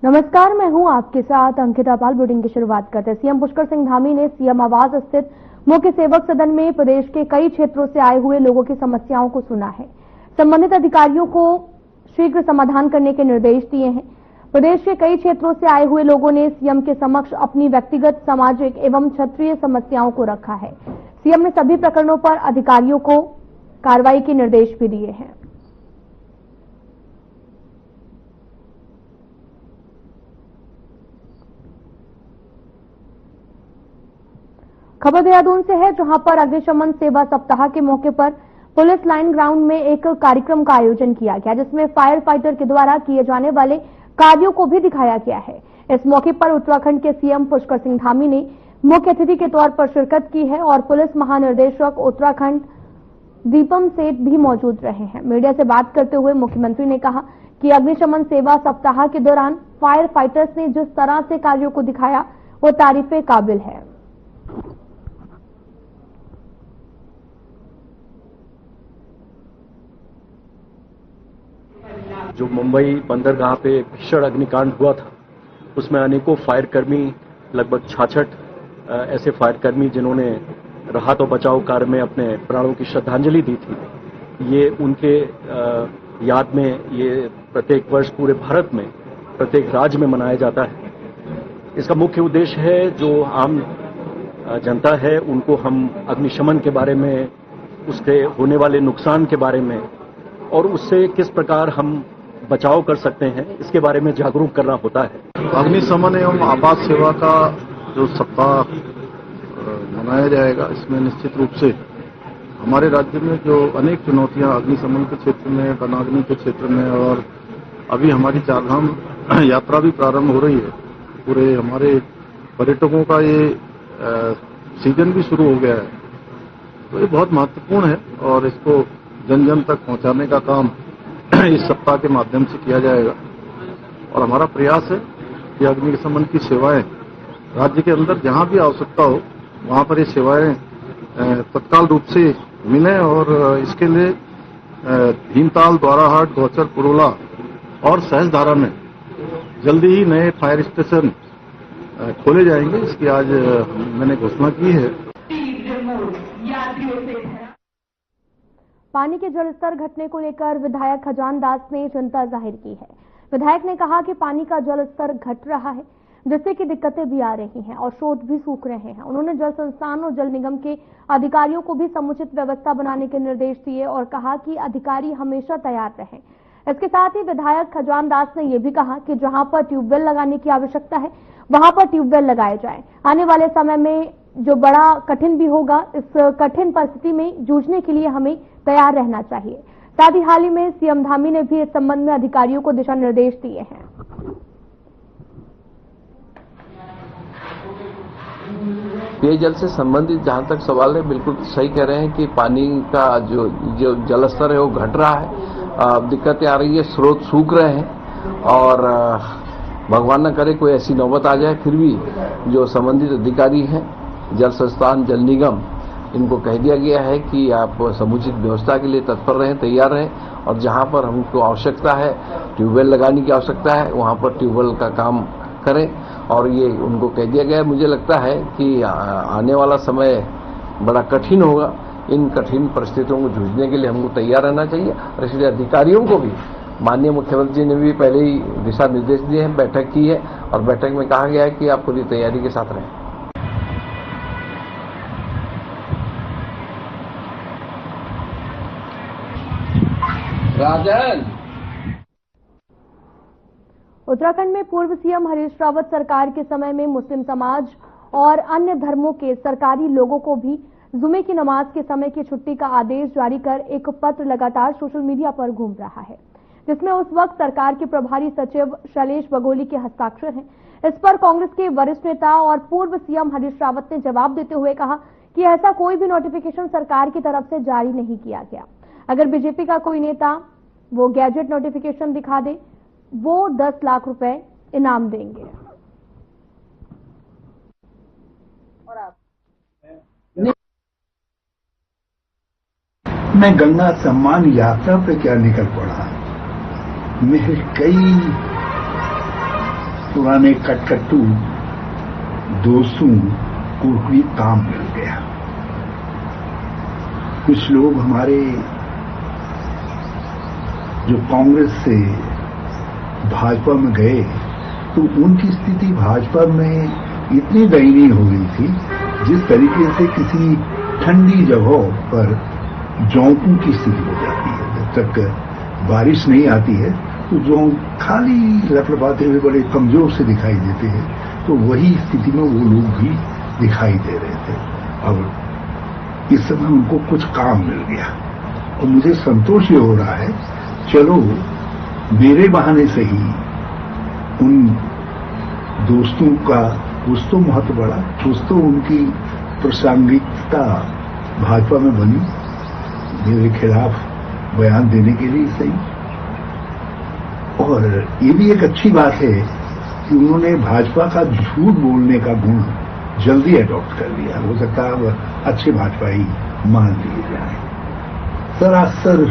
नमस्कार, मैं हूं आपके साथ अंकिता पाल। बुलेटिन की शुरुआत करते हैं। सीएम पुष्कर सिंह धामी ने सीएम आवास स्थित मुख्य सेवक सदन में प्रदेश के कई क्षेत्रों से आए हुए लोगों की समस्याओं को सुना है। संबंधित अधिकारियों को शीघ्र समाधान करने के निर्देश दिए हैं। प्रदेश के कई क्षेत्रों से आए हुए लोगों ने सीएम के समक्ष अपनी व्यक्तिगत, सामाजिक एवं क्षेत्रीय समस्याओं को रखा है। सीएम ने सभी प्रकरणों पर अधिकारियों को कार्रवाई के निर्देश भी दिए हैं। खबर देहरादून से है, जहां पर अग्निशमन सेवा सप्ताह के मौके पर पुलिस लाइन ग्राउंड में एक कार्यक्रम का आयोजन किया गया, जिसमें फायर फाइटर के द्वारा किए जाने वाले कार्यों को भी दिखाया गया है। इस मौके पर उत्तराखंड के सीएम पुष्कर सिंह धामी ने मुख्य अतिथि के तौर पर शिरकत की है और पुलिस महानिदेशक उत्तराखंड दीपम सेठ भी मौजूद रहे हैं। मीडिया से बात करते हुए मुख्यमंत्री ने कहा कि अग्निशमन सेवा सप्ताह के दौरान फायर फाइटर्स ने जिस तरह से कार्यों को दिखाया वो तारीफे काबिल है। जो मुंबई बंदरगाह पे भीषण अग्निकांड हुआ था, उसमें अनेकों फायर कर्मी, लगभग 66 ऐसे फायर कर्मी जिन्होंने राहत और बचाव कार्य में अपने प्राणों की श्रद्धांजलि दी थी, ये उनके याद में ये प्रत्येक वर्ष पूरे भारत में प्रत्येक राज्य में मनाया जाता है। इसका मुख्य उद्देश्य है जो आम जनता है उनको हम अग्निशमन के बारे में, उसके होने वाले नुकसान के बारे में और उससे किस प्रकार हम बचाव कर सकते हैं, इसके बारे में जागरूक करना होता है। अग्निशमन एवं आपात सेवा का जो सप्ताह मनाया जाएगा, इसमें निश्चित रूप से हमारे राज्य में जो अनेक चुनौतियां अग्निशमन के क्षेत्र में, वनाग्नि के क्षेत्र में, और अभी हमारी चारधाम यात्रा भी प्रारंभ हो रही है। पूरे हमारे पर्यटकों का ये सीजन भी शुरू हो गया है, तो ये बहुत महत्वपूर्ण है और इसको जन जन तक पहुंचाने का काम इस सप्ताह के माध्यम से किया जाएगा। और हमारा प्रयास है कि अग्निशमन की सेवाएं राज्य के अंदर जहां भी आवश्यकता हो वहां पर ये सेवाएं तत्काल रूप से मिलें और इसके लिए भीमताल, द्वाराहाट, गौचर, पुरोला और सहजधारा में जल्दी ही नए फायर स्टेशन खोले जाएंगे। इसकी आज मैंने घोषणा की है। पानी के जलस्तर घटने को लेकर विधायक खजान दास ने चिंता जाहिर की है। विधायक ने कहा कि पानी का जलस्तर घट रहा है, जिससे कि दिक्कतें भी आ रही हैं और स्रोत भी सूख रहे हैं। उन्होंने जल संस्थान और जल निगम के अधिकारियों को भी समुचित व्यवस्था बनाने के निर्देश दिए और कहा कि अधिकारी हमेशा तैयार रहें। इसके साथ ही विधायक खजान दास ने यह भी कहा कि जहां पर ट्यूबवेल लगाने की आवश्यकता है वहां पर ट्यूबवेल लगाए जाए। आने वाले समय में जो बड़ा कठिन भी होगा, इस कठिन परिस्थिति में जूझने के लिए हमें तैयार रहना चाहिए। साथ ही हाल ही में सीएम धामी ने भी इस संबंध में अधिकारियों को दिशा निर्देश दिए हैं। पेयजल से संबंधित जहां तक सवाल है, बिल्कुल सही कह रहे हैं कि पानी का जो जलस्तर है वो घट रहा है, दिक्कतें आ रही है, स्रोत सूख रहे हैं और भगवान न करे कोई ऐसी नौबत आ जाए। फिर भी जो संबंधित अधिकारी हैं, जल संस्थान, जल निगम, इनको कह दिया गया है कि आप समुचित व्यवस्था के लिए तत्पर रहें, तैयार रहें और जहां पर हमको आवश्यकता है, ट्यूबवेल लगाने की आवश्यकता है, वहां पर ट्यूबवेल का काम करें। और ये उनको कह दिया गया है। मुझे लगता है कि आने वाला समय बड़ा कठिन होगा। इन कठिन परिस्थितियों को जूझने के लिए हमको तैयार रहना चाहिए और इसलिए अधिकारियों को भी माननीय मुख्यमंत्री जी ने भी पहले ही दिशा निर्देश दिए हैं, बैठक की है और बैठक में कहा गया है कि आप पूरी तैयारी के साथ रहें। राजन, उत्तराखंड में पूर्व सीएम हरीश रावत सरकार के समय में मुस्लिम समाज और अन्य धर्मों के सरकारी लोगों को भी जुमे की नमाज के समय की छुट्टी का आदेश जारी कर एक पत्र लगातार सोशल मीडिया पर घूम रहा है, जिसमें उस वक्त सरकार के प्रभारी सचिव शैलेश बगोली के हस्ताक्षर हैं। इस पर कांग्रेस के वरिष्ठ नेता और पूर्व सीएम हरीश रावत ने जवाब देते हुए कहा कि ऐसा कोई भी नोटिफिकेशन सरकार की तरफ से जारी नहीं किया गया। अगर बीजेपी का कोई नेता वो गैजेट नोटिफिकेशन दिखा दे, वो 10 लाख रुपए इनाम देंगे। और आप मैं गंगा सम्मान यात्रा पे क्या निकल पड़ा। मेरे कई पुराने कटकट्टू दोस्तों को भी काम मिल गया। कुछ लोग हमारे जो कांग्रेस से भाजपा में गए तो उनकी स्थिति भाजपा में इतनी दयनीय हो गई थी, जिस तरीके से किसी ठंडी जगह पर जोंकों की स्थिति हो जाती है। जब तक बारिश नहीं आती है तो जोंक खाली लपलपाते हुए बड़े कमजोर से दिखाई देते हैं, तो वही स्थिति में वो लोग भी दिखाई दे रहे थे। अब इस समय उनको कुछ काम मिल गया और मुझे संतोष ये हो रहा है, चलो मेरे बहाने से ही उन दोस्तों का कुछ तो महत्व बढ़ा, कुछ तो उनकी प्रासंगिकता भाजपा में बनी मेरे खिलाफ बयान देने के लिए सही। और ये भी एक अच्छी बात है कि उन्होंने भाजपा का झूठ बोलने का गुण जल्दी अडॉप्ट कर लिया। हो सकता है अब अच्छे भाजपाई मान लिए जाए, सरासर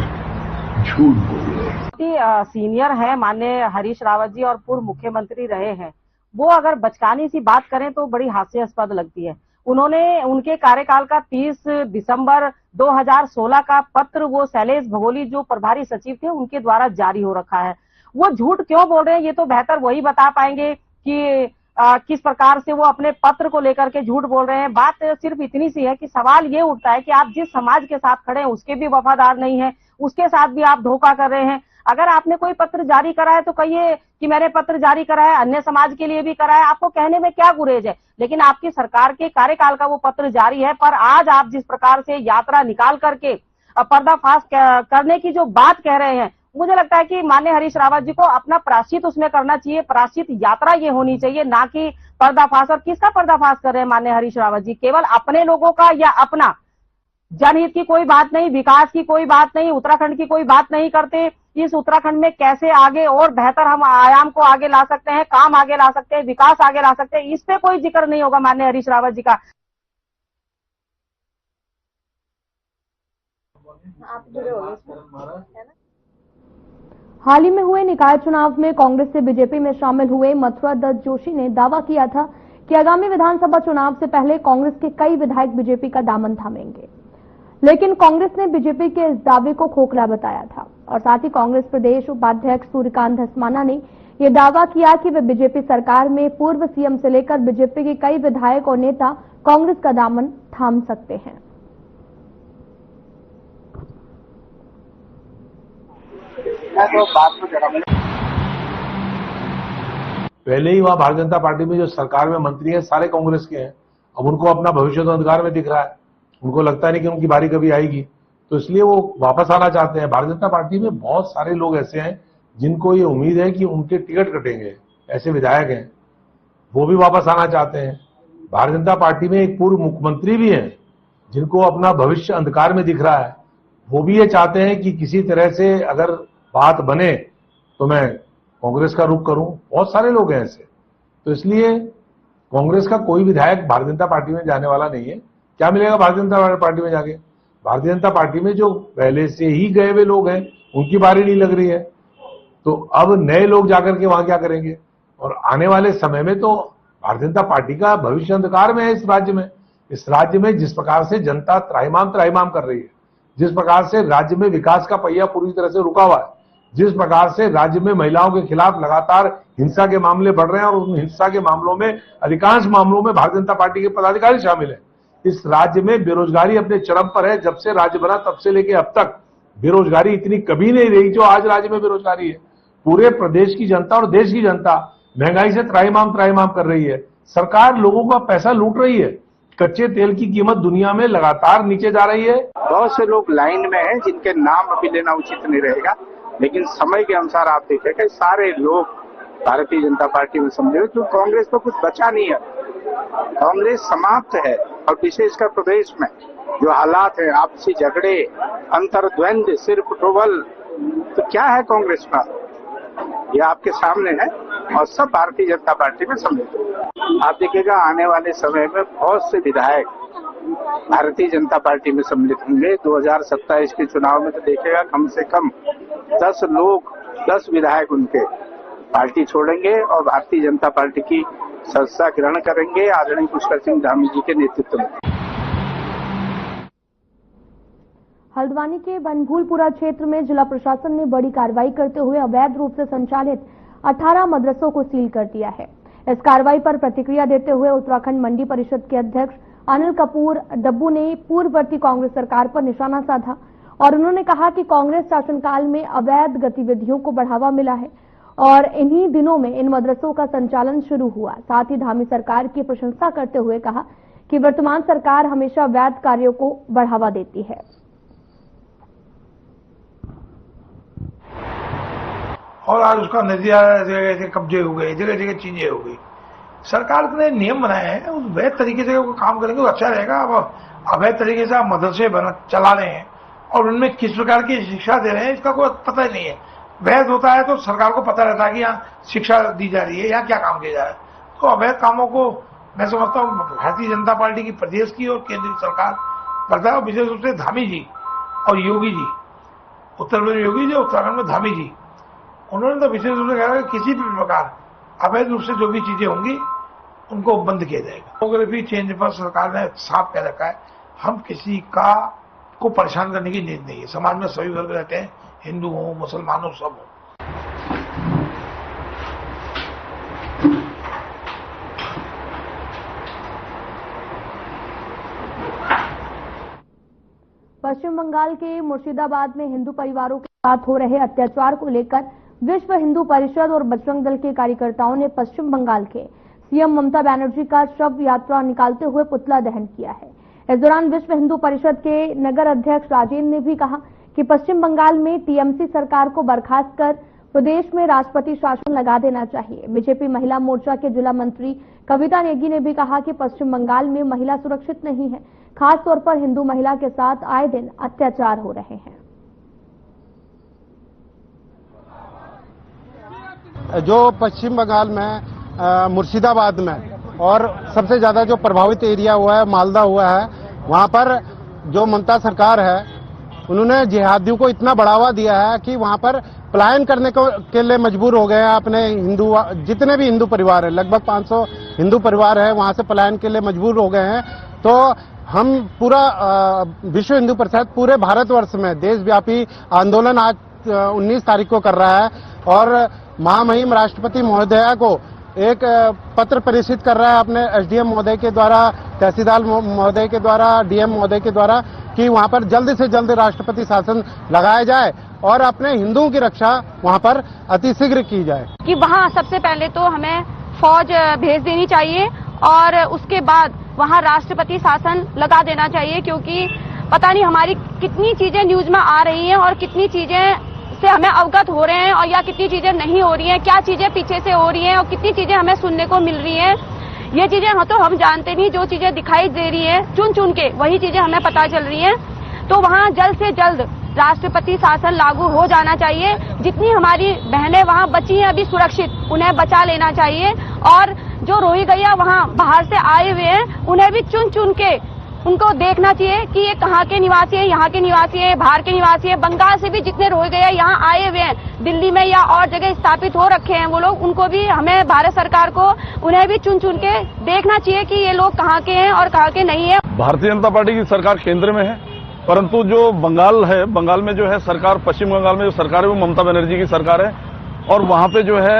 झूठ बोल रहे। सीनियर है माननीय हरीश रावत जी और पूर्व मुख्यमंत्री रहे हैं, वो अगर बचकानी सी बात करें तो बड़ी हास्यास्पद लगती है। उन्होंने उनके कार्यकाल का 30 दिसंबर 2016 का पत्र वो शैलेश भगोली जो प्रभारी सचिव थे उनके द्वारा जारी हो रखा है। वो झूठ क्यों बोल रहे हैं ये तो बेहतर वही बता पाएंगे कि किस प्रकार से वो अपने पत्र को लेकर के झूठ बोल रहे हैं। बात सिर्फ इतनी सी है कि सवाल ये उठता है कि आप जिस समाज के साथ खड़े हैं उसके भी वफादार नहीं है, उसके साथ भी आप धोखा कर रहे हैं। अगर आपने कोई पत्र जारी करा है तो कहिए कि मैंने पत्र जारी करा है, अन्य समाज के लिए भी करा है, आपको कहने में क्या गुरेज है। लेकिन आपकी सरकार के कार्यकाल का वो पत्र जारी है, पर आज आप जिस प्रकार से यात्रा निकाल करके पर्दाफाश करने की जो बात कह रहे हैं, मुझे लगता है कि माननीय हरीश रावत जी को अपना प्रायश्चित उसमें करना चाहिए। प्रायश्चित यात्रा ये होनी चाहिए, ना कि पर्दाफाश। और किसका पर्दाफाश कर रहे हैं माननीय हरीश रावत जी? केवल अपने लोगों का या अपना? जनहित की कोई बात नहीं, विकास की कोई बात नहीं, उत्तराखंड की कोई बात नहीं करते। इस उत्तराखंड में कैसे आगे और बेहतर हम आयाम को आगे ला सकते हैं, काम आगे ला सकते हैं, विकास आगे ला सकते हैं, इस पे कोई जिक्र नहीं होगा माननीय हरीश रावत जी का। आप जुड़े हो इसमें? हाल ही में हुए निकाय चुनाव में कांग्रेस से बीजेपी में शामिल हुए मथुरा दत्त जोशी ने दावा किया था कि आगामी विधानसभा चुनाव से पहले कांग्रेस के कई विधायक बीजेपी का दामन थामेंगे, लेकिन कांग्रेस ने बीजेपी के इस दावे को खोखला बताया था। और साथ ही कांग्रेस प्रदेश उपाध्यक्ष सूर्यकांत धस्माना ने यह दावा किया कि वे बीजेपी सरकार में पूर्व सीएम से लेकर बीजेपी के कई विधायक और नेता कांग्रेस का दामन थाम सकते हैं। पहले ही वहां भारतीय जनता पार्टी में जो सरकार में मंत्री हैं सारे कांग्रेस के हैं। अब उनको अपना भविष्य तो अंधकार में दिख रहा है, उनको लगता नहीं कि उनकी बारी कभी आएगी, तो इसलिए वो वापस आना चाहते हैं। भारतीय जनता पार्टी में बहुत सारे लोग ऐसे हैं जिनको ये उम्मीद है कि उनके टिकट कटेंगे, ऐसे विधायक हैं, वो भी वापस आना चाहते हैं। भारतीय जनता पार्टी में एक पूर्व मुख्यमंत्री भी हैं जिनको अपना भविष्य अंधकार में दिख रहा है, वो भी ये चाहते हैं कि किसी तरह से अगर बात बने तो मैं कांग्रेस का रुख करूं। बहुत सारे लोग हैं ऐसे, तो इसलिए कांग्रेस का कोई विधायक भारतीय जनता पार्टी में जाने वाला नहीं है। क्या मिलेगा भारतीय जनता पार्टी में जाके? भारतीय जनता पार्टी में जो पहले से ही गए हुए लोग हैं उनकी बारी नहीं लग रही है, तो अब नए लोग जाकर के वहां क्या करेंगे? और आने वाले समय में तो भारतीय जनता पार्टी का भविष्य अंधकार में है इस राज्य में। इस राज्य में जिस प्रकार से जनता त्राहिमाम कर रही है, जिस प्रकार से राज्य में विकास का पहिया पूरी तरह से रुका हुआ है, जिस प्रकार से राज्य में महिलाओं के खिलाफ लगातार हिंसा के मामले बढ़ रहे हैं और उन हिंसा के मामलों में अधिकांश मामलों में भारतीय जनता पार्टी के पदाधिकारी शामिल हैं। इस राज्य में बेरोजगारी अपने चरम पर है। जब से राज्य बना तब से लेकर अब तक बेरोजगारी इतनी कभी नहीं रही जो आज राज्य में बेरोजगारी है। पूरे प्रदेश की जनता और देश की जनता महंगाई से त्राहिमाम कर रही है। सरकार लोगों का पैसा लूट रही है। कच्चे तेल की कीमत दुनिया में लगातार नीचे जा रही है। बहुत से लोग लाइन में हैं जिनके नाम अभी लेना उचित नहीं रहेगा, लेकिन समय के अनुसार आप देखेंगे सारे लोग भारतीय जनता पार्टी में समझे, तो कांग्रेस तो कुछ बचा नहीं है। कांग्रेस समाप्त है। और विशेषकर प्रदेश में जो हालात है, आपसी झगड़े, अंतर्द्वंद, सिर्फ ट्रोवल, तो क्या है कांग्रेस का? ये आपके सामने है और सब भारतीय जनता पार्टी में सम्मिलित। आप देखिएगा आने वाले समय में बहुत से विधायक भारतीय जनता पार्टी में सम्मिलित होंगे। 2027 के चुनाव में तो देखिएगा कम से कम 10 लोग, 10 विधायक उनके पार्टी छोड़ेंगे और भारतीय जनता पार्टी की सदस्यता ग्रहण करेंगे आदरणीय पुष्कर सिंह धामी जी के नेतृत्व में। हल्द्वानी के बनभूलपुरा क्षेत्र में जिला प्रशासन ने बड़ी कार्रवाई करते हुए अवैध रूप से संचालित 18 मदरसों को सील कर दिया है। इस कार्रवाई पर प्रतिक्रिया देते हुए उत्तराखंड मंडी परिषद के अध्यक्ष अनिल कपूर डब्बू ने पूर्ववर्ती कांग्रेस सरकार पर निशाना साधा और उन्होंने कहा कि कांग्रेस शासनकाल में अवैध गतिविधियों को बढ़ावा मिला है और इन्हीं दिनों में इन मदरसों का संचालन शुरू हुआ। साथ ही धामी सरकार की प्रशंसा करते हुए कहा कि वर्तमान सरकार हमेशा अवैध कार्यों को बढ़ावा देती है। और आज उसका नतीजा जगह कब्जे हो गए, जगह जगह चीजें हो गई। सरकार ने नियम बनाए हैं, उस वैध तरीके से वो काम करेंगे तो अच्छा रहेगा। अब अवैध तरीके से आप मदरसे चला रहे हैं और उनमें किस प्रकार की शिक्षा दे रहे हैं इसका कोई पता ही नहीं है। वैध होता है तो सरकार को पता रहता है कि यहाँ शिक्षा दी जा रही है, यहाँ क्या काम किया जा रहा है। तो अवैध कामों को मैं समझता हूँ भारतीय जनता पार्टी की प्रदेश की और केंद्रीय सरकार करता है, विशेष रूप से धामी जी और योगी जी, उत्तर प्रदेश योगी जी, उत्तराखंड में धामी जी, उन्होंने तो विशेष रूप से कहा कि किसी भी प्रकार अवैध रूप से जो भी चीजें होंगी उनको बंद किया जाएगा। डेमोग्राफी चेंज पर सरकार ने साफ कह रखा है, हम किसी का को परेशान करने की नीति नहीं है। समाज में सभी वर्ग रहते हैं, हिंदू हो, मुसलमान हो, सब हो। पश्चिम बंगाल के मुर्शिदाबाद में हिंदू परिवारों के साथ हो रहे अत्याचार को लेकर विश्व हिंदू परिषद और बजरंग दल के कार्यकर्ताओं ने पश्चिम बंगाल के सीएम ममता बनर्जी का शव यात्रा निकालते हुए पुतला दहन किया है। इस दौरान विश्व हिंदू परिषद के नगर अध्यक्ष राजेंद्र ने भी कहा कि पश्चिम बंगाल में टीएमसी सरकार को बर्खास्त कर प्रदेश में राष्ट्रपति शासन लगा देना चाहिए। बीजेपी महिला मोर्चा के जिला मंत्री कविता नेगी ने भी कहा कि पश्चिम बंगाल में महिला सुरक्षित नहीं है, खास तौर पर हिंदू महिला के साथ आए दिन अत्याचार हो रहे हैं। जो पश्चिम बंगाल में मुर्शिदाबाद में और सबसे ज्यादा जो प्रभावित एरिया हुआ है मालदा हुआ है, वहां पर जो ममता सरकार है उन्होंने जिहादियों को इतना बढ़ावा दिया है कि वहां पर पलायन करने के लिए मजबूर हो गए हैं। अपने हिंदू जितने भी हिंदू परिवार है, लगभग 500 हिंदू परिवार है, वहां से पलायन के लिए मजबूर हो गए हैं। तो हम पूरा विश्व हिंदू परिषद पूरे भारतवर्ष में देशव्यापी आंदोलन आज 19 तारीख को कर रहा है और महामहिम राष्ट्रपति महोदया को एक पत्र प्रेषित कर रहा है अपने एसडीएम महोदय के द्वारा, तहसीलदार महोदय के द्वारा, डीएम महोदय के द्वारा कि वहां पर जल्द से जल्द राष्ट्रपति शासन लगाया जाए और अपने हिंदुओं की रक्षा वहां पर अतिशीघ्र की जाए। कि वहां सबसे पहले तो हमें फौज भेज देनी चाहिए और उसके बाद वहां राष्ट्रपति शासन लगा देना चाहिए, क्योंकि पता नहीं हमारी कितनी चीजें न्यूज में आ रही हैं और कितनी चीजें से हमें अवगत हो रहे हैं और या कितनी चीजें नहीं हो रही हैं, क्या चीजें पीछे से हो रही हैं और कितनी चीजें हमें सुनने को मिल रही हैं। ये चीजें तो हम जानते नहीं, जो चीजें दिखाई दे रही हैं चुन चुन के वही चीजें हमें पता चल रही हैं। तो वहां जल्द से जल्द राष्ट्रपति शासन लागू हो जाना चाहिए। जितनी हमारी बहनें वहां बची हैं अभी सुरक्षित, उन्हें बचा लेना चाहिए और जो रोहिंग्या वहां बाहर से आए हुए हैं उन्हें भी चुन चुन के उनको देखना चाहिए कि ये कहाँ के निवासी हैं, यहाँ के निवासी हैं, बाहर के निवासी हैं। बंगाल से भी जितने रोहिंग्या यहाँ आए हुए हैं, दिल्ली में या और जगह स्थापित हो रखे हैं वो लोग, उनको भी हमें भारत सरकार को उन्हें भी चुन चुन के देखना चाहिए कि ये लोग कहाँ के हैं और कहाँ के नहीं है। भारतीय जनता पार्टी की सरकार केंद्र में है, परंतु जो बंगाल है, बंगाल में जो है सरकार, पश्चिम बंगाल में जो सरकार है वो ममता बनर्जी की सरकार है और वहां पे जो है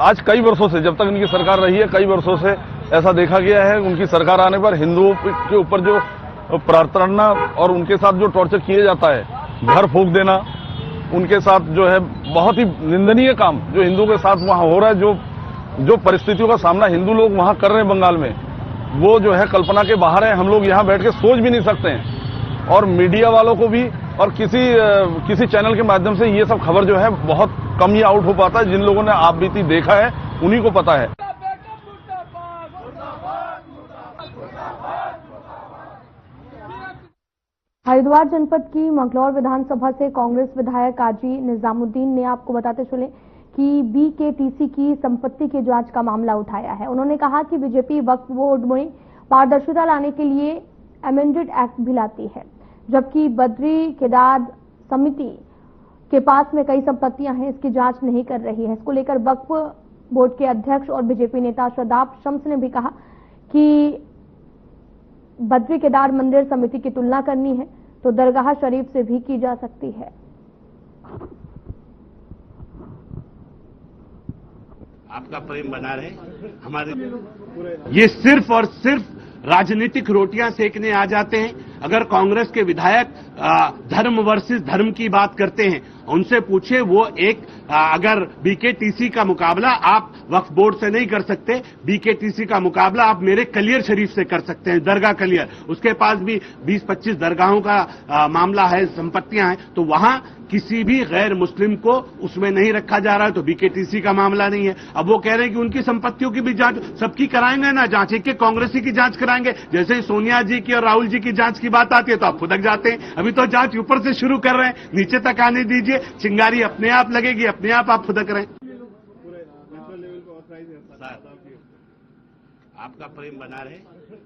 आज कई वर्षों से, जब तक इनकी सरकार रही है, कई वर्षों से ऐसा देखा गया है उनकी सरकार आने पर हिंदुओं के ऊपर जो प्रताड़ना और उनके साथ जो टॉर्चर किया जाता है, घर फूंक देना, उनके साथ जो है बहुत ही निंदनीय काम जो हिंदुओं के साथ वहां हो रहा है, जो परिस्थितियों का सामना हिंदू लोग वहां कर रहे हैं बंगाल में, वो जो है कल्पना के बाहर है। हम लोग यहाँ बैठ के सोच भी नहीं सकते हैं और मीडिया वालों को भी और किसी चैनल के माध्यम से ये सब खबर जो है बहुत कम ही आउट हो पाता है। जिन लोगों ने आप बीती देखा है उन्हीं को पता है। हरिद्वार जनपद की मंगलौर विधानसभा से कांग्रेस विधायक काजी निजामुद्दीन ने आपको बताते चले कि बीकेटीसी की संपत्ति की जांच का मामला उठाया है। उन्होंने कहा कि बीजेपी वक्फ बोर्ड में पारदर्शिता लाने के लिए अमेंडेड एक्ट भी लाती है, जबकि बद्री केदार समिति के पास में कई संपत्तियां हैं, इसकी जांच नहीं कर रही है। इसको लेकर वक्फ बोर्ड के अध्यक्ष और बीजेपी नेता शादाब शम्स ने भी कहा कि बद्री केदार मंदिर समिति की तुलना करनी है तो दरगाह शरीफ से भी की जा सकती है। आपका प्रेम बना रहे हमारे। ये सिर्फ और सिर्फ राजनीतिक रोटियां सेकने आ जाते हैं। अगर कांग्रेस के विधायक धर्म वर्सेस धर्म की बात करते हैं, उनसे पूछे, वो अगर बीकेटीसी का मुकाबला आप वक्फ बोर्ड से नहीं कर सकते, बीकेटीसी का मुकाबला आप मेरे कलियर शरीफ से कर सकते हैं, दरगाह कलियर। उसके पास भी 20-25 दरगाहों का मामला है, संपत्तियां हैं, तो वहां किसी भी गैर मुस्लिम को उसमें नहीं रखा जा रहा है, तो बीकेटीसी का मामला नहीं है। अब वो कह रहे हैं कि उनकी संपत्तियों की भी जांच सबकी कराएंगे ना, जांच एक कांग्रेसी की जांच कराएंगे। जैसे ही सोनिया जी की और राहुल जी की जांच की बात आती है तो आप फुदक जाते हैं। अभी तो जांच ऊपर से शुरू कर रहे हैं, नीचे तक आने दीजिए, चिंगारी अपने आप लगेगी, अपने आप फुदक रहे हैं। आपका प्रेम बना रहे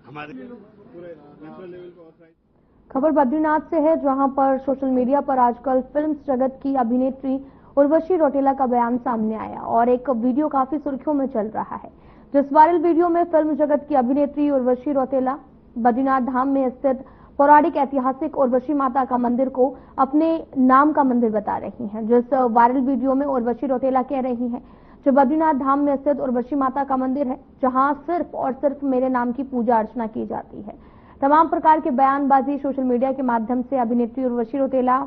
हमारे। खबर बद्रीनाथ से है, जहां पर सोशल मीडिया पर आजकल फिल्म जगत की अभिनेत्री उर्वशी रौतेला का बयान सामने आया और एक वीडियो काफी सुर्खियों में चल रहा है। जिस वायरल वीडियो में फिल्म जगत की अभिनेत्री उर्वशी रौतेला बद्रीनाथ धाम में स्थित पौराणिक ऐतिहासिक उर्वशी माता का मंदिर को अपने नाम का मंदिर बता रही हैं। जिस वायरल वीडियो में उर्वशी रौतेला कह रही हैं, जो बद्रीनाथ धाम में स्थित उर्वशी माता का मंदिर है, जहां सिर्फ और सिर्फ मेरे नाम की पूजा अर्चना की जाती है। तमाम प्रकार के बयानबाजी सोशल मीडिया के माध्यम से अभिनेत्री उर्वशी रौतेला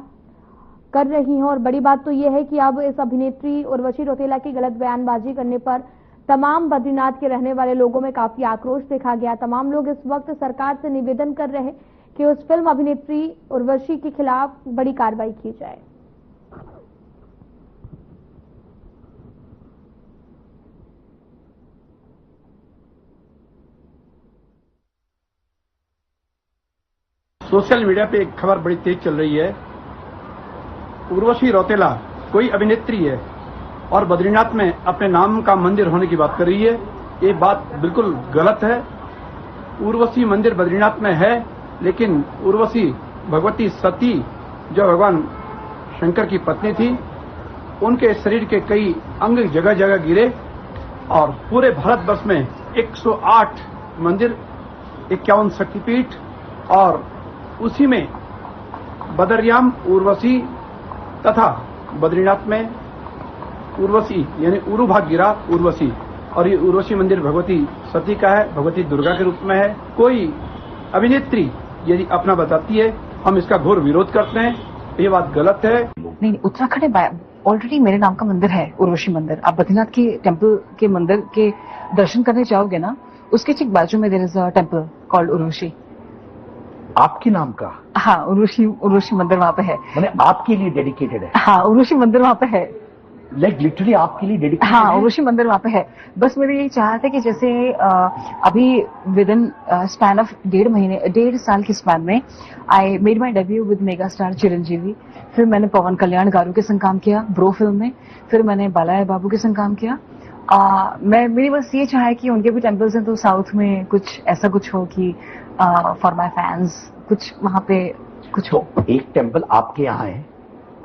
कर रही हैं और बड़ी बात तो यह है कि अब इस अभिनेत्री उर्वशी रौतेला की गलत बयानबाजी करने पर तमाम बद्रीनाथ के रहने वाले लोगों में काफी आक्रोश देखा गया। तमाम लोग इस वक्त सरकार से निवेदन कर रहे हैं कि उस फिल्म अभिनेत्री उर्वशी के खिलाफ बड़ी कार्रवाई की जाए। सोशल मीडिया पे एक खबर बड़ी तेज चल रही है। उर्वशी रौतेला कोई अभिनेत्री है और बद्रीनाथ में अपने नाम का मंदिर होने की बात कर रही है। ये बात बिल्कुल गलत है। उर्वशी मंदिर बद्रीनाथ में है, लेकिन उर्वशी भगवती सती जो भगवान शंकर की पत्नी थी, उनके शरीर के कई अंग जगह जगह गिरे और पूरे भारतवर्ष में 108 मंदिर, 51 शक्तिपीठ और उसी में बदरयाम उर्वशी तथा बद्रीनाथ में उर्वशी यानी उरु भाग गिरा उर्वशी। और ये उर्वशी मंदिर भगवती सती का है, भगवती दुर्गा के रूप में है। कोई अभिनेत्री यदि अपना बताती है, हम इसका घोर विरोध करते हैं। ये बात गलत है। नहीं, उत्तराखंड में ऑलरेडी मेरे नाम का मंदिर है, उर्वशी मंदिर। आप बद्रीनाथ के टेम्पल के मंदिर के दर्शन करने जाओगे ना, उसके ठीक बाजू में there is a temple called Urvashi. आपके नाम का? हाँ, उर्वशी मंदिर वहाँ पे है। मैंने आपके लिए डेडिकेटेड है? हाँ, उर्वशी मंदिर वहाँ पे है। लाइक लिटरली आपके लिए डेडिकेटेड? हाँ, उर्वशी मंदिर वहाँ पे है। बस मेरे यही चाहत है कि जैसे अभी विद इन स्पैन ऑफ 1.5 साल के स्पैन में I made my debut with mega star Chiranjeevi. फिर मैंने पवन कल्याण गारू के संग काम किया ब्रो फिल्म में। फिर मैंने बालाया बाबू के संग काम किया। मेरी बस ये चाह है कि उनके भी टेम्पल्स हैं तो साउथ में कुछ ऐसा कुछ हो कि फॉर माई फैंस कुछ वहाँ पे कुछ हो। एक टेम्पल आपके यहाँ है,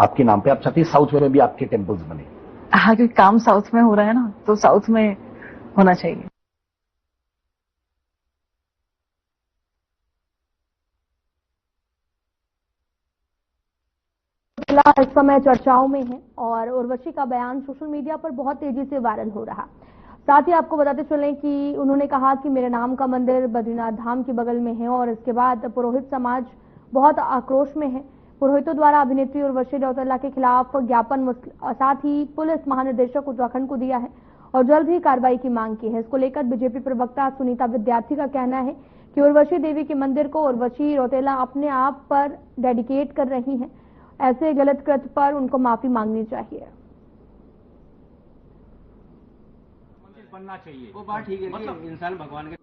आपके नाम पे, आप चाहते हैं साउथ में भी आपके टेम्पल्स बने? हाँ, क्योंकि काम साउथ में हो रहा है ना, तो साउथ में होना चाहिए। इस समय चर्चाओं में है और उर्वशी का बयान सोशल मीडिया पर बहुत तेजी से वायरल हो रहा। साथ ही आपको बताते चलें कि उन्होंने कहा कि मेरे नाम का मंदिर बद्रीनाथ धाम के बगल में है और इसके बाद पुरोहित समाज बहुत आक्रोश में है। पुरोहितों द्वारा अभिनेत्री उर्वशी रौतेला के खिलाफ ज्ञापन साथ ही पुलिस महानिदेशक उत्तराखंड को दिया है और जल्द ही कार्रवाई की मांग की है। इसको लेकर बीजेपी प्रवक्ता सुनीता विद्यार्थी का कहना है कि उर्वशी देवी के मंदिर को उर्वशी रौतेला अपने आप पर डेडिकेट कर रही हैं। ऐसे गलत कृत्य पर उनको माफी मांगनी चाहिए। बनना चाहिए, वो बात ठीक है, मतलब इंसान भगवान के।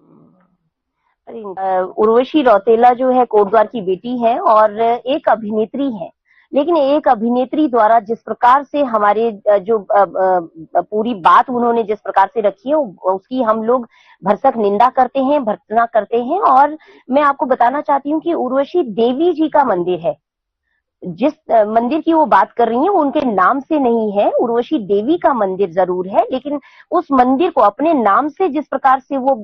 उर्वशी रौतेला जो है कोटद्वार की बेटी है और एक अभिनेत्री है, लेकिन एक अभिनेत्री द्वारा जिस प्रकार से हमारे जो पूरी बात उन्होंने जिस प्रकार से रखी है उसकी हम लोग भरसक निंदा करते हैं, भर्त्सना करते हैं। और मैं आपको बताना चाहती हूँ कि उर्वशी देवी जी का मंदिर है, जिस मंदिर की वो बात कर रही हैं वो उनके नाम से नहीं है, उर्वशी देवी का मंदिर जरूर है, लेकिन उस मंदिर को अपने नाम से जिस प्रकार से वो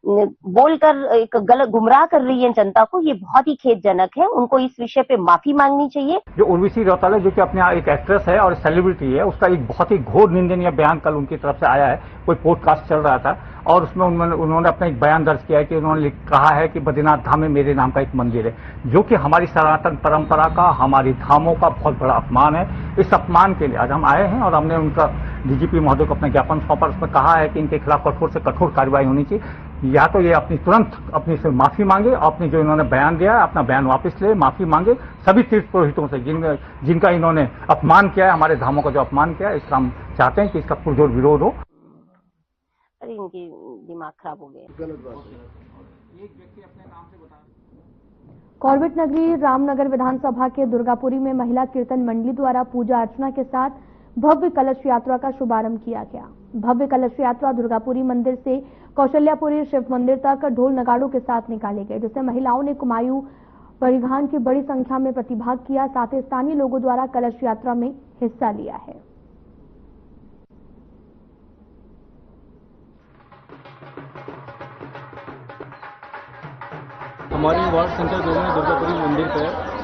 बोलकर एक गलत गुमराह कर रही है जनता को, ये बहुत ही खेदजनक है। उनको इस विषय पे माफी मांगनी चाहिए। जो उर्वशी रौतेला जो कि अपने एक एक्ट्रेस है और सेलिब्रिटी है, उसका एक बहुत ही घोर निंदनीय बयान कल उनकी तरफ से आया है। कोई पॉडकास्ट चल रहा था और उसमें उन्होंने अपना एक बयान दर्ज किया है कि उन्होंने कहा है कि बद्रीनाथ धाम में मेरे नाम का एक मंदिर है, जो कि हमारी सनातन परंपरा का, हमारी धामों का बहुत बड़ा अपमान है। इस अपमान के लिए आज हम आए हैं और हमने उनका डीजीपी महोदय को अपना ज्ञापन सौंपा। उसमें कहा है कि इनके खिलाफ कठोर से कठोर कार्रवाई होनी चाहिए। या तो ये तुरंत अपनी से माफी मांगे, अपनी जो इन्होंने बयान दिया है अपना बयान वापस ले, माफी मांगे सभी तीर्थ पुरोहितों से जिनका इन्होंने अपमान किया है, हमारे धामों का जो अपमान किया है। इसका हम चाहते हैं कि इसका पुरजोर विरोध हो। अरे इनकी दिमाग खराब हो गया। कॉर्बेट नगरी रामनगर विधानसभा के दुर्गापुरी में महिला कीर्तन मंडली द्वारा पूजा अर्चना के साथ भव्य कलश यात्रा का शुभारंभ किया गया। भव्य कलश यात्रा दुर्गापुरी मंदिर से कौशल्यापुरी शिव मंदिर तक ढोल नगाड़ों के साथ निकाले गए, जिससे महिलाओं ने कुमायूं परिधान की बड़ी संख्या में प्रतिभाग किया। साथ ही स्थानीय लोगों द्वारा कलश यात्रा में हिस्सा लिया है। हमारी वार्ड संख्या 2 में दुर्गापुरी मंदिर पर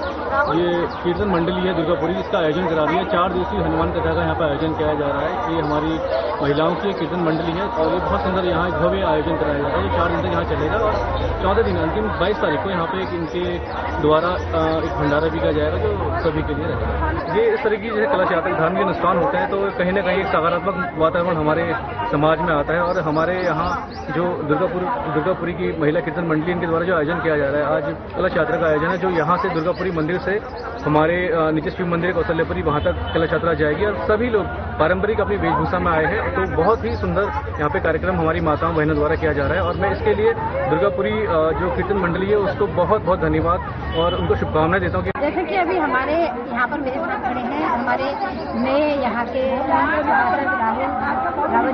ये कीर्तन मंडली है दुर्गापुरी, इसका आयोजन करा दिया। 4 दिवसीय हनुमान कथा का यहाँ पर आयोजन किया जा रहा है। ये हमारी महिलाओं की कीर्तन मंडली है और ये बहुत सुंदर यहाँ भव्य आयोजन कराया जाता है। ये 4 दिन तक यहाँ चलेगा और 14 दिन अंतिम 22 तारीख को यहाँ पे इनके द्वारा एक भंडारा भी किया जाएगा जो सभी के लिए रहेगा। ये इस तरह की जैसे कलश यात्रा धर्म के नुकसान होते हैं तो कहीं ना कहीं एक सकारात्मक वातावरण हमारे समाज में आता है। और हमारे यहाँ जो दुर्गापुरी की महिला कीर्तन मंडली इनके द्वारा जो आयोजन किया जा रहा है, आज कलश यात्रा का आयोजन है जो यहाँ से दुर्गापुरी मंदिर से हमारे नीचे शिव मंदिर कौशल्यापुरी वहां तक कलश यात्रा जाएगी और सभी लोग पारंपरिक अपनी वेशभूषा में आए हैं। तो बहुत ही सुंदर यहाँ पे कार्यक्रम हमारी माताओं बहनों द्वारा किया जा रहा है और मैं इसके लिए दुर्गापुरी जो कीर्तन मंडली है उसको बहुत बहुत धन्यवाद और उनको शुभकामनाएं देता हूँ। जैसे कि अभी हमारे यहाँ पर मेरे साथ खड़े हैं हमारे नए यहाँ के रावत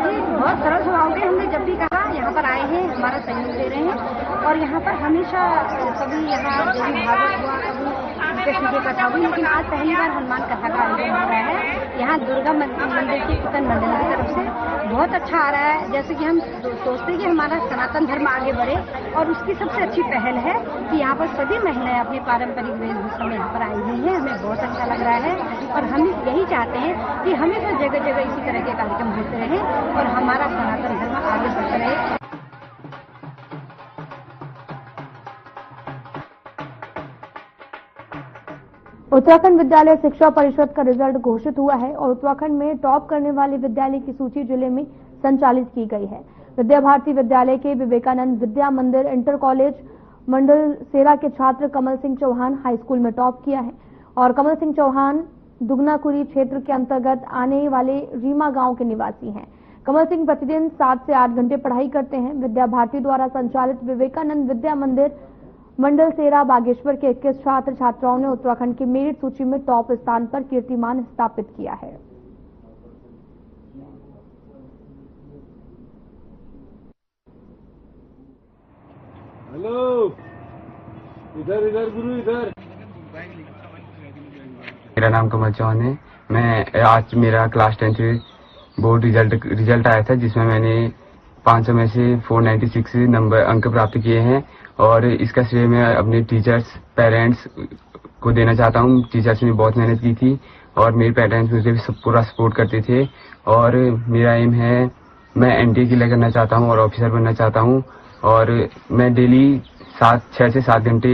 जी, बहुत सरल स्वभाव के। हमने जब भी कहा यहाँ पर आए हैं, हमारा सहयोग दे रहे हैं और यहाँ पर हमेशा कभी यहाँ देवी भागवत हुआ, कभी कृष्ण की कथा हुई, लेकिन आज पहली बार हनुमान कथा का आयोजन हो रहा है यहाँ दुर्गा मंदिर की कीर्तन मंडल की तरफ से। बहुत अच्छा आ रहा है। जैसे कि हम सोचते हैं कि हमारा सनातन धर्म आगे बढ़े और उसकी सबसे अच्छी पहल है कि यहाँ पर सभी महिलाएं अपने पारंपरिक वेशभूषा में यहाँ पर आई हुई हैं। हमें बहुत अच्छा लग रहा है और हम यही चाहते हैं कि हमेशा जगह जगह इसी तरह के कार्यक्रम होते रहें और हमारा सनातन धर्म आगे बढ़ता रहे। उत्तराखंड विद्यालय शिक्षा परिषद का रिजल्ट घोषित हुआ है और उत्तराखंड में टॉप करने वाले विद्यालय की सूची जिले में संचालित की गई है। विद्या भारती विद्यालय के विवेकानंद विद्या मंदिर इंटर कॉलेज मंडल सेरा के छात्र कमल सिंह चौहान हाई स्कूल में टॉप किया है और कमल सिंह चौहान दुगनाकुरी क्षेत्र के अंतर्गत आने वाले रीमा गांव के निवासी हैं। कमल सिंह प्रतिदिन 7 से 8 घंटे पढ़ाई करते हैं। विद्या भारती द्वारा संचालित विवेकानंद विद्या मंदिर मंडल सेरा बागेश्वर के 21 छात्र छात्राओं ने उत्तराखंड की मेरिट सूची में टॉप स्थान पर कीर्तिमान स्थापित किया है। हेलो, इधर गुरु इधर। मेरा नाम कमल चौहान है। मैं आज मेरा क्लास 10th बोर्ड रिजल्ट आया था जिसमें मैंने 500 में से 496 नंबर अंक प्राप्त किए हैं और इसका श्रेय मैं अपने टीचर्स पेरेंट्स को देना चाहता हूँ। टीचर्स ने बहुत मेहनत की थी और मेरे पेरेंट्स मुझे पूरा सपोर्ट करते थे और मेरा एम है मैं एनडीए क्लियर करना चाहता हूँ और ऑफिसर बनना चाहता हूँ और मैं डेली 6 से 7 घंटे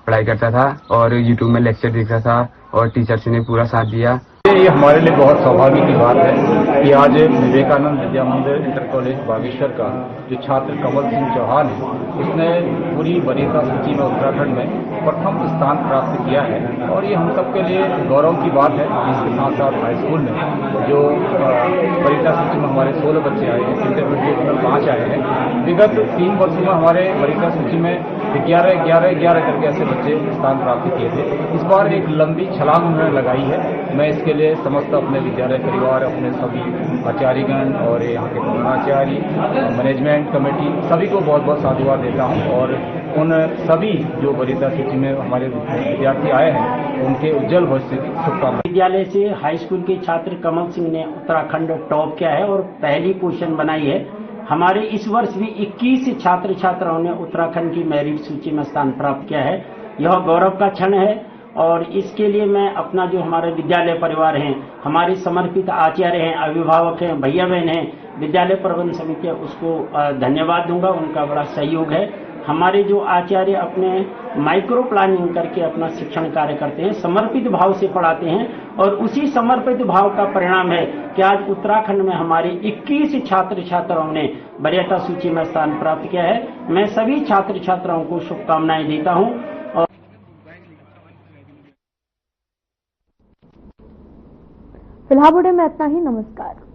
पढ़ाई करता था और यूट्यूब में लेक्चर देखता था और टीचर्स ने पूरा साथ दिया। ये हमारे लिए बहुत सौभाग्य की बात है कि आज विवेकानंद विद्या मंदिर इंटर कॉलेज बागेश्वर का जो छात्र कमल सिंह चौहान है उसने पूरी वरीयता सूची में उत्तराखंड में प्रथम स्थान प्राप्त किया है और ये हम सब के लिए गौरव की बात है। इसके साथ साथ हाई स्कूल में जो वरीयता सूची में हमारे 16 बच्चे आए हैं, इंटरमीडिएट में 5 आए हैं। विगत 3 वर्षों में हमारे वरीयता सूची में 11 करके ऐसे बच्चे स्थान प्राप्त किए थे। इस बार एक लंबी छलांग उन्होंने लगाई है। मैं इसके लिए समस्त अपने विद्यालय परिवार, अपने सभी आचार्यगण और यहाँ के प्रधानाचार्य, मैनेजमेंट कमेटी सभी को बहुत बहुत साधुवाद देता हूँ और उन सभी जो वरीयता सूची में हमारे विद्यार्थी आए हैं उनके उज्जवल भविष्य की शुभकामनाएं। विद्यालय से हाई स्कूल के छात्र कमल सिंह ने उत्तराखंड टॉप किया है और पहली पोजीशन बनाई है। हमारे इस वर्ष भी 21 छात्र छात्राओं ने उत्तराखंड की मेरिट सूची में स्थान प्राप्त किया है। यह गौरव का क्षण है और इसके लिए मैं अपना जो हमारे विद्यालय परिवार हैं, हमारे समर्पित आचार्य हैं, अभिभावक हैं, भैया बहन हैं, विद्यालय प्रबंध समिति है, उसको धन्यवाद दूंगा। उनका बड़ा सहयोग है। हमारे जो आचार्य अपने माइक्रो प्लानिंग करके अपना शिक्षण कार्य करते हैं, समर्पित भाव से पढ़ाते हैं और उसी समर्पित भाव का परिणाम है कि आज उत्तराखंड में हमारे 21 छात्र छात्राओं ने वरीयता सूची में स्थान प्राप्त किया है। मैं सभी छात्र छात्राओं को शुभकामनाएं देता हूं। फिलहाल बुलेटिन में इतना ही। नमस्कार।